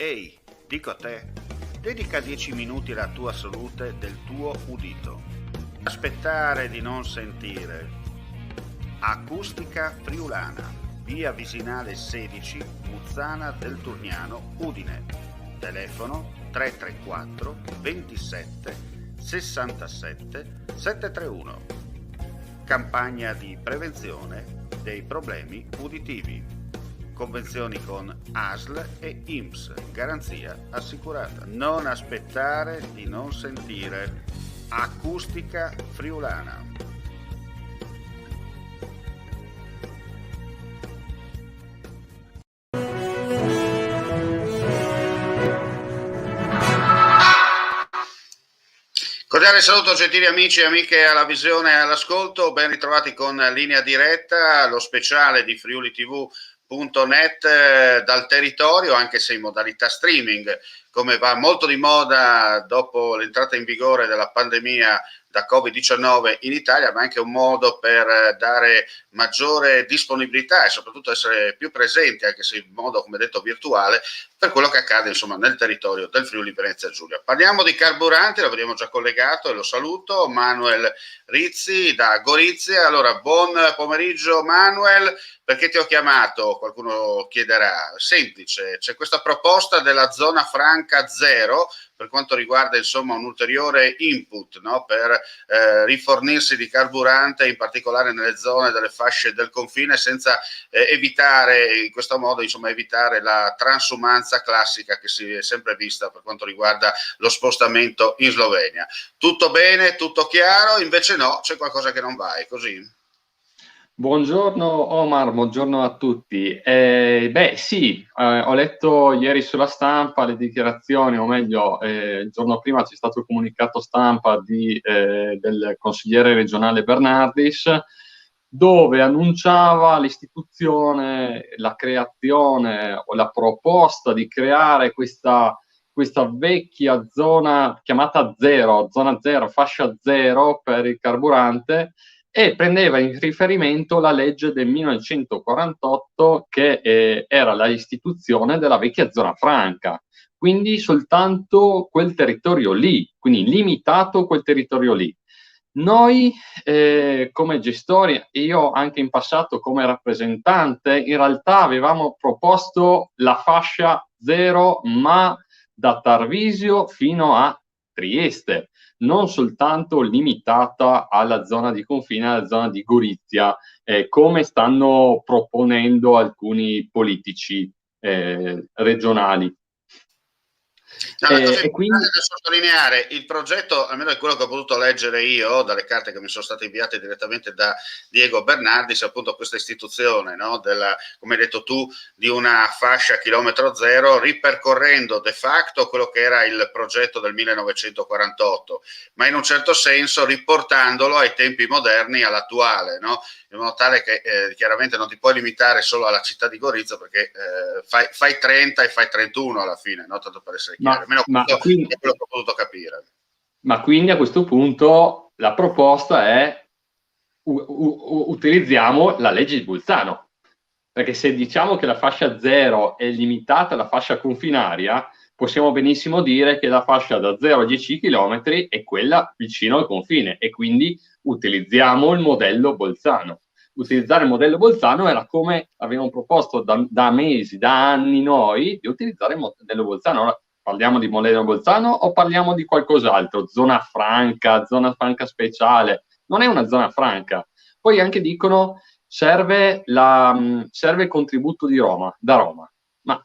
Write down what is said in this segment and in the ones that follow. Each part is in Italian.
Ehi, dico a te, dedica 10 minuti alla tua salute del tuo udito. Aspettare di non sentire. Acustica Friulana, via Visinale 16, Muzzana del Turniano, Udine. Telefono 334 27 67 731. Campagna di prevenzione dei problemi uditivi. Convenzioni con ASL e INPS, garanzia assicurata. Non aspettare di non sentire. Acustica Friulana. Cordiale saluto gentili amici e amiche alla visione e all'ascolto, ben ritrovati con Linea Diretta, lo speciale di friulitv.net dal territorio, anche se in modalità streaming, come va molto di moda dopo l'entrata in vigore della pandemia da Covid-19 in Italia, ma anche un modo per dare maggiore disponibilità e soprattutto essere più presenti, anche se in modo, come detto, virtuale, per quello che accade insomma nel territorio del Friuli Venezia Giulia. Parliamo di carburanti, lo vediamo già collegato e lo saluto, Manuel Rizzi da Gorizia. Allora, buon pomeriggio Manuel, perché ti ho chiamato? Qualcuno chiederà. Semplice, c'è questa proposta della zona franca zero per quanto riguarda insomma un ulteriore input, no? Per rifornirsi di carburante, in particolare nelle zone delle fasce del confine, senza evitare in questo modo insomma evitare la transumanza classica che si è sempre vista per quanto riguarda lo spostamento in Slovenia. Tutto bene, tutto chiaro? Invece no, c'è qualcosa che non va, è così? Buongiorno Omar, buongiorno a tutti. Sì, ho letto ieri sulla stampa le dichiarazioni, o meglio, il giorno prima c'è stato il comunicato stampa del consigliere regionale Bernardis, dove annunciava l'istituzione, la creazione o la proposta di creare questa vecchia zona chiamata zero, zona zero, fascia zero per il carburante, e prendeva in riferimento la legge del 1948 che era la istituzione della vecchia zona franca, quindi soltanto quel territorio lì, quindi limitato quel territorio lì. Noi come gestori, io anche in passato come rappresentante, in realtà avevamo proposto la fascia zero, ma da Tarvisio fino a Trieste, non soltanto limitata alla zona di confine, alla zona di Gorizia, come stanno proponendo alcuni politici regionali. No, la cosa E importante quindi da sottolineare, il progetto, almeno è quello che ho potuto leggere io dalle carte che mi sono state inviate direttamente da Diego Bernardis, appunto questa istituzione, no, della, come hai detto tu, di una fascia chilometro zero, ripercorrendo de facto quello che era il progetto del 1948, ma in un certo senso riportandolo ai tempi moderni, all'attuale, no? In modo tale che chiaramente non ti puoi limitare solo alla città di Gorizia, perché fai 30 e fai 31 alla fine, no? Tanto per essere chiaro. Almeno questo è quello che ho potuto capire. Ma quindi a questo punto la proposta è utilizziamo la legge di Bolzano, perché se diciamo che la fascia zero è limitata alla fascia confinaria, possiamo benissimo dire che la fascia da 0 a 10 km è quella vicino al confine, e quindi utilizziamo il modello Bolzano. Utilizzare il modello Bolzano era come avevamo proposto da mesi, da anni noi, di utilizzare il modello Bolzano. Ora, parliamo di modello Bolzano o parliamo di qualcos'altro? Zona franca speciale? Non è una zona franca. Poi anche dicono serve il contributo di Roma, da Roma. Ma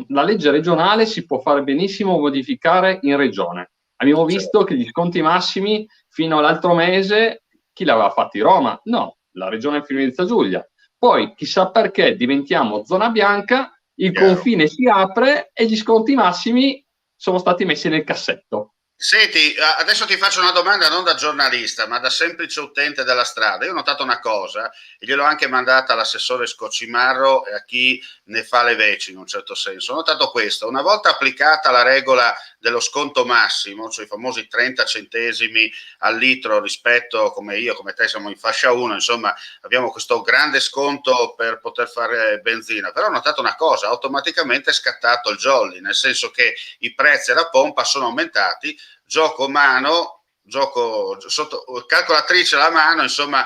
la legge regionale si può fare benissimo modificare in regione. Abbiamo visto che gli sconti massimi fino all'altro mese chi l'aveva fatti? Roma? No, la regione Friuli Venezia Giulia. Poi chissà perché diventiamo zona bianca, il confine si apre e gli sconti massimi sono stati messi nel cassetto. Senti, adesso ti faccio una domanda non da giornalista, ma da semplice utente della strada. Io ho notato una cosa, e gliel'ho anche mandata all'assessore Scocimarro e a chi ne fa le veci in un certo senso. Ho notato questo, una volta applicata la regola dello sconto massimo, cioè i famosi 30 centesimi al litro rispetto, come io, come te siamo in fascia 1, insomma abbiamo questo grande sconto per poter fare benzina, però ho notato una cosa, automaticamente è scattato il jolly, nel senso che i prezzi alla pompa sono aumentati, gioco mano, gioco sotto calcolatrice alla mano, insomma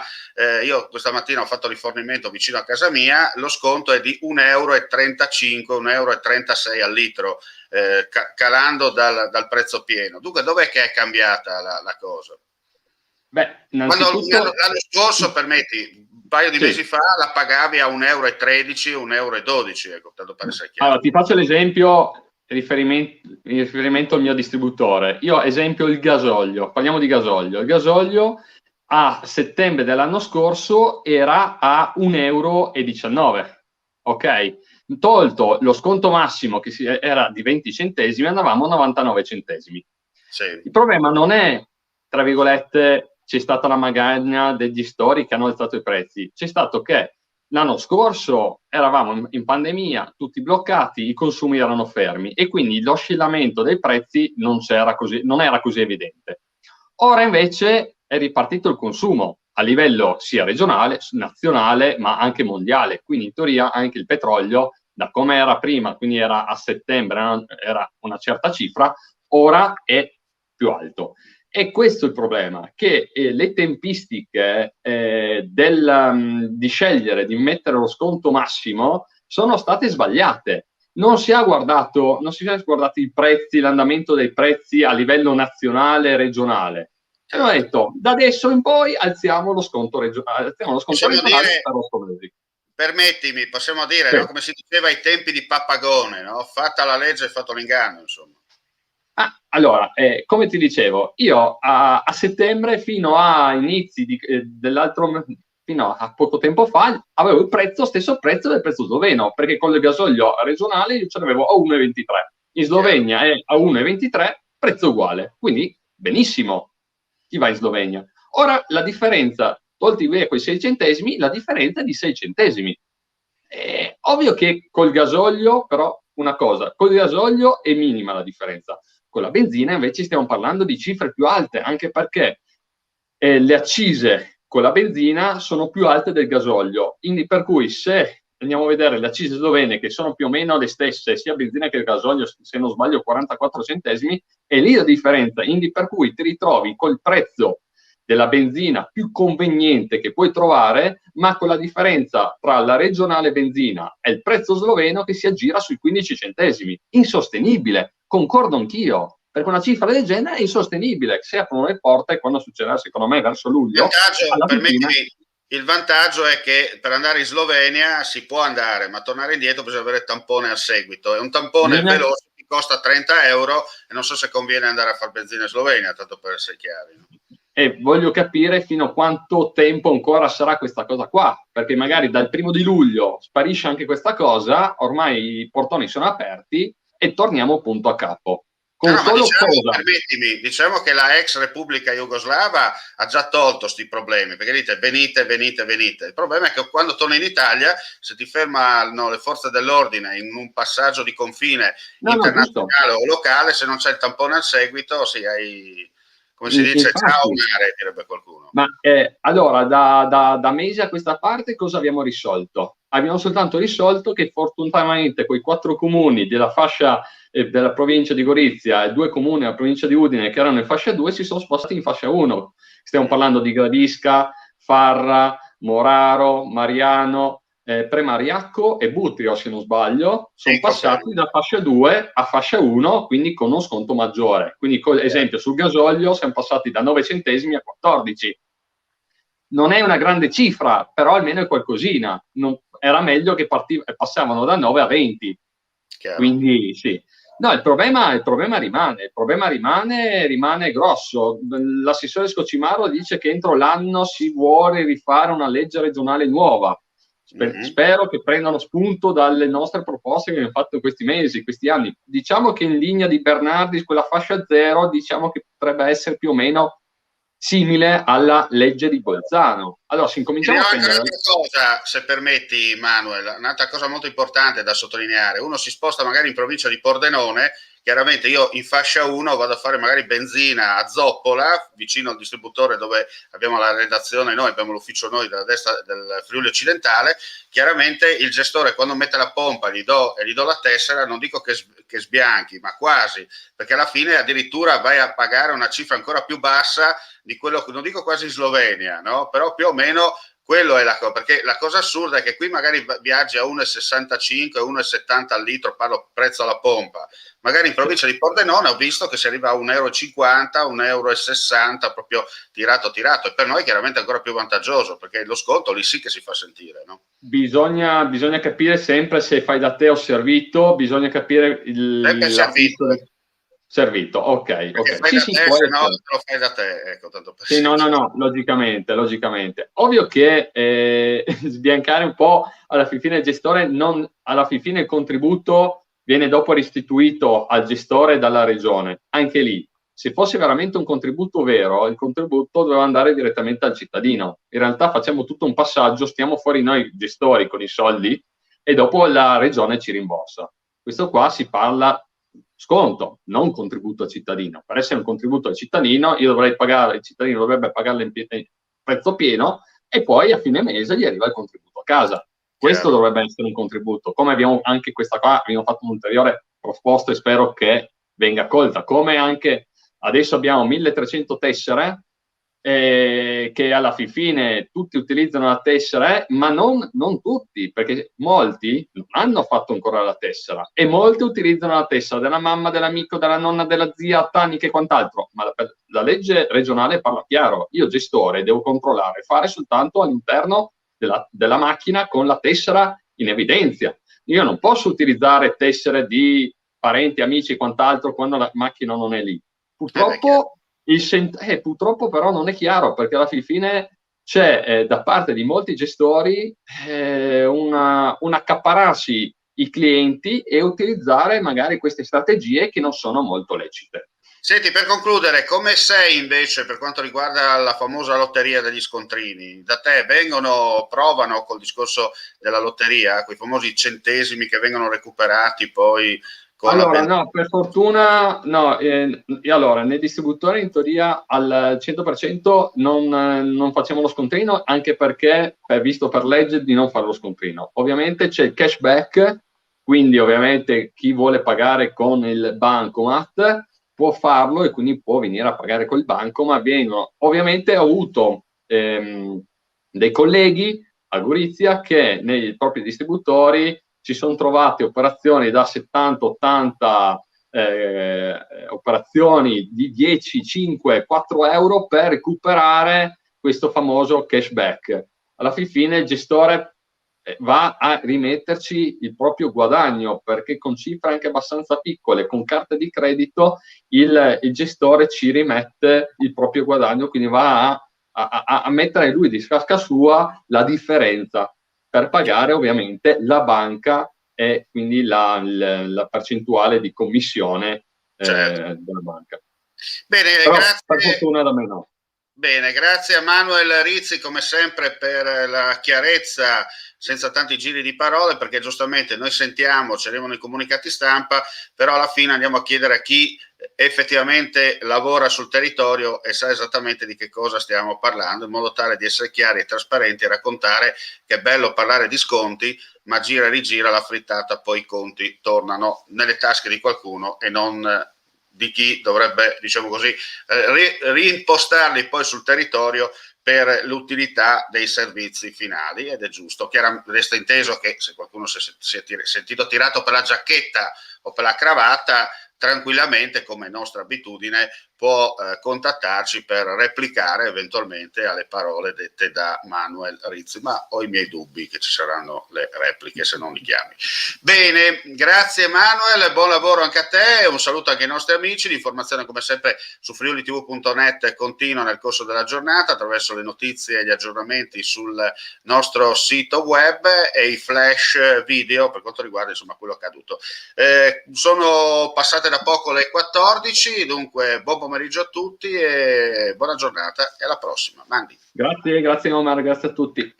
io questa mattina ho fatto rifornimento vicino a casa mia, lo sconto è di 1,35 euro, 1,36 euro al litro, calando dal prezzo pieno. Dunque dov'è che è cambiata la cosa? Beh, Quando innanzitutto... l'anno scorso, permetti, un paio di mesi Sì. fa la pagavi a 1,13 euro, 1,12 euro, ecco, tanto per essere chiaro. Allora, ti faccio l'esempio in riferimento al mio distributore. Io esempio il gasolio, parliamo di gasolio. Il gasolio a settembre dell'anno scorso era a 1,19 euro, ok? Tolto lo sconto massimo che era di 20 centesimi, andavamo a 99 centesimi. Sì. Il problema non è, tra virgolette, c'è stata la magagna degli store che hanno alzato i prezzi, c'è stato che l'anno scorso eravamo in pandemia, tutti bloccati, i consumi erano fermi e quindi l'oscillamento dei prezzi non era così evidente. Ora invece è ripartito il consumo a livello sia regionale, nazionale, ma anche mondiale. Quindi in teoria anche il petrolio, da come era prima, quindi era a settembre, era una certa cifra, ora è più alto. E questo è il problema, che le tempistiche di scegliere di mettere lo sconto massimo sono state sbagliate. Non si è guardato i prezzi, l'andamento dei prezzi a livello nazionale e regionale. E ho detto, da adesso in poi alziamo lo sconto regionale per 8 mesi. Permettimi, possiamo dire, Sì. no? Come si diceva ai tempi di Pappagone, no? Fatta la legge e fatto l'inganno, insomma. Allora, come ti dicevo, io a settembre fino a inizi fino a poco tempo fa avevo stesso prezzo del prezzo sloveno, perché con il gasolio regionale io ce l'avevo a 1,23. In Slovenia è a 1,23, prezzo uguale, quindi benissimo, chi va in Slovenia. Ora la differenza, tolti via quei 6 centesimi, la differenza è di 6 centesimi. Ovvio che col gasolio, però, una cosa, col gasolio è minima la differenza. Con la benzina invece stiamo parlando di cifre più alte, anche perché le accise con la benzina sono più alte del gasolio. Quindi per cui se andiamo a vedere le accise slovene, che sono più o meno le stesse, sia benzina che gasolio, se non sbaglio 44 centesimi, è lì la differenza. Quindi per cui ti ritrovi col prezzo della benzina più conveniente che puoi trovare, ma con la differenza tra la regionale benzina e il prezzo sloveno che si aggira sui 15 centesimi. Insostenibile, concordo anch'io, perché una cifra del genere è insostenibile. Si aprono le porte, quando succederà secondo me verso luglio, il vantaggio è che per andare in Slovenia si può andare, ma tornare indietro bisogna avere tampone al seguito. E un tampone veloce ti costa 30 euro e non so se conviene andare a fare benzina in Slovenia, tanto per essere chiari. No? E voglio capire fino a quanto tempo ancora sarà questa cosa qua, perché magari dal 1° di luglio sparisce anche questa cosa, ormai i portoni sono aperti e torniamo punto a capo. Diciamo che la ex Repubblica Jugoslava ha già tolto questi problemi, perché dite venite. Il problema è che quando torni in Italia, se ti fermano le forze dell'ordine in un passaggio di confine internazionale o locale, se non c'è il tampone al seguito, hai, come si dice, ciao mare, direbbe qualcuno. Ma allora, da mesi a questa parte cosa abbiamo risolto? Abbiamo soltanto risolto che fortunatamente quei 4 comuni della fascia della provincia di Gorizia e 2 comuni della provincia di Udine che erano in fascia 2 si sono spostati in fascia 1. Stiamo parlando di Gradisca, Farra, Moraro, Mariano, Premariacco e Butrio, se non sbaglio, sono passati da fascia 2 a fascia 1, quindi con uno sconto maggiore. Quindi, esempio, sul gasolio siamo passati da 9 centesimi a 14. Non è una grande cifra, però almeno è qualcosina. Era meglio che passavano da 9 a 20. Chiaro. Quindi sì. No, il problema rimane grosso. L'assessore Scocimaro dice che entro l'anno si vuole rifare una legge regionale nuova. Spero che prendano spunto dalle nostre proposte che abbiamo fatto in questi mesi, questi anni. Diciamo che in linea di Bernardis, quella fascia zero, diciamo che potrebbe essere più o meno simile alla legge di Bolzano. Allora, se incominciamo a Anche prendere... un'altra cosa, se permetti, Manuel, un'altra cosa molto importante da sottolineare. Uno si sposta magari in provincia di Pordenone, chiaramente io in fascia 1 vado a fare magari benzina a Zoppola, vicino al distributore dove abbiamo la redazione noi, abbiamo l'ufficio noi della destra del Friuli occidentale. Chiaramente il gestore quando mette la pompa gli do la tessera, non dico che sbianchi, ma quasi, perché alla fine addirittura vai a pagare una cifra ancora più bassa di quello, non dico quasi in Slovenia, no? Però più o meno quello è la cosa, perché la cosa assurda è che qui magari viaggi a 1,65, 1,70 al litro, parlo prezzo alla pompa, magari in provincia di Pordenone ho visto che si arriva a 1,50 euro, 1,60 euro, proprio tirato, e per noi chiaramente è ancora più vantaggioso, perché lo sconto lì sì che si fa sentire, no? Bisogna capire sempre se fai da te o servito, bisogna capire servito, ok. Fai sì, da sì, te, se no lo fai da te, ecco, tanto per sì, no, logicamente. Ovvio che sbiancare un po' alla fine il gestore, alla fine il contributo viene dopo restituito al gestore dalla regione. Anche lì, se fosse veramente un contributo vero, il contributo doveva andare direttamente al cittadino. In realtà facciamo tutto un passaggio, stiamo fuori noi gestori con i soldi e dopo la regione ci rimborsa. Questo qua si parla sconto, non contributo al cittadino. Per essere un contributo al cittadino, il cittadino dovrebbe pagarlo in prezzo pieno e poi a fine mese gli arriva il contributo a casa. Questo dovrebbe essere un contributo. Come abbiamo anche questa qua, abbiamo fatto un'ulteriore proposta e spero che venga accolta. Come anche adesso abbiamo 1300 tessere che alla fine tutti utilizzano la tessera, ma non tutti, perché molti non hanno fatto ancora la tessera e molti utilizzano la tessera della mamma, dell'amico, della nonna, della zia, tanniche e quant'altro, ma la legge regionale parla chiaro, io gestore devo controllare, fare soltanto all'interno della macchina con la tessera in evidenza. Io non posso utilizzare tessere di parenti, amici e quant'altro quando la macchina non è lì. Purtroppo purtroppo però non è chiaro, perché alla fine c'è da parte di molti gestori un accaparrarsi i clienti e utilizzare magari queste strategie che non sono molto lecite. Senti, per concludere, come sei invece per quanto riguarda la famosa lotteria degli scontrini? Da te provano col discorso della lotteria, quei famosi centesimi che vengono recuperati poi con allora, no, per fortuna no. Allora, nei distributori in teoria al 100% non facciamo lo scontrino, anche perché è visto per legge di non fare lo scontrino. Ovviamente c'è il cashback, quindi ovviamente chi vuole pagare con il bancomat può farlo e quindi può venire a pagare col bancomat. Ovviamente ho avuto dei colleghi a Gorizia che nei propri distributori ci sono trovate operazioni da 70-80 operazioni di 10, 5, 4 euro per recuperare questo famoso cashback. Alla fine il gestore va a rimetterci il proprio guadagno, perché con cifre anche abbastanza piccole, con carte di credito, il gestore ci rimette il proprio guadagno, quindi va a mettere lui di tasca sua la differenza per pagare ovviamente la banca e quindi la percentuale di commissione della banca. Bene, però, grazie. Per fortuna da me no. Bene, grazie a Manuel Rizzi come sempre per la chiarezza senza tanti giri di parole, perché giustamente noi sentiamo, ci arrivano i comunicati stampa, però alla fine andiamo a chiedere a chi effettivamente lavora sul territorio e sa esattamente di che cosa stiamo parlando, in modo tale di essere chiari e trasparenti e raccontare che è bello parlare di sconti, ma gira e rigira la frittata, poi i conti tornano nelle tasche di qualcuno e non di chi dovrebbe, diciamo così, reimpostarli poi sul territorio per l'utilità dei servizi finali, ed è giusto. Chiaramente resta inteso che se qualcuno si è sentito tirato per la giacchetta o per la cravatta, tranquillamente, come nostra abitudine, può contattarci per replicare eventualmente alle parole dette da Manuel Rizzi, ma ho i miei dubbi che ci saranno le repliche se non li chiami. Bene, grazie Manuel, buon lavoro anche a te, un saluto anche ai nostri amici. L'informazione come sempre su friulitv.net continua nel corso della giornata attraverso le notizie e gli aggiornamenti sul nostro sito web e i flash video per quanto riguarda insomma quello accaduto. Sono passate da poco le 14, dunque buon pomeriggio a tutti e buona giornata e alla prossima. Mandi. Grazie Omar, grazie a tutti.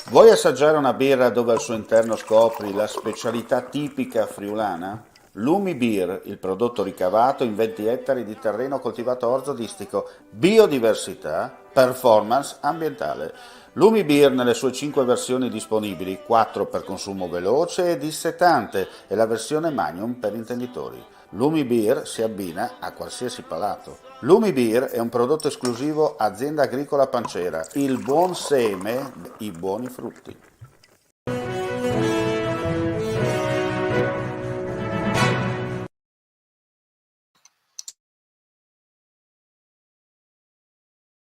Vuoi assaggiare una birra dove al suo interno scopri la specialità tipica friulana? Lumi Beer, il prodotto ricavato in 20 ettari di terreno coltivato orzodistico, biodiversità, performance ambientale. Lumi Beer nelle sue 5 versioni disponibili, 4 per consumo veloce e dissetante e la versione Magnum per intenditori. Lumi Beer si abbina a qualsiasi palato. Lumi Beer è un prodotto esclusivo Azienda Agricola Pancera, il buon seme, i buoni frutti.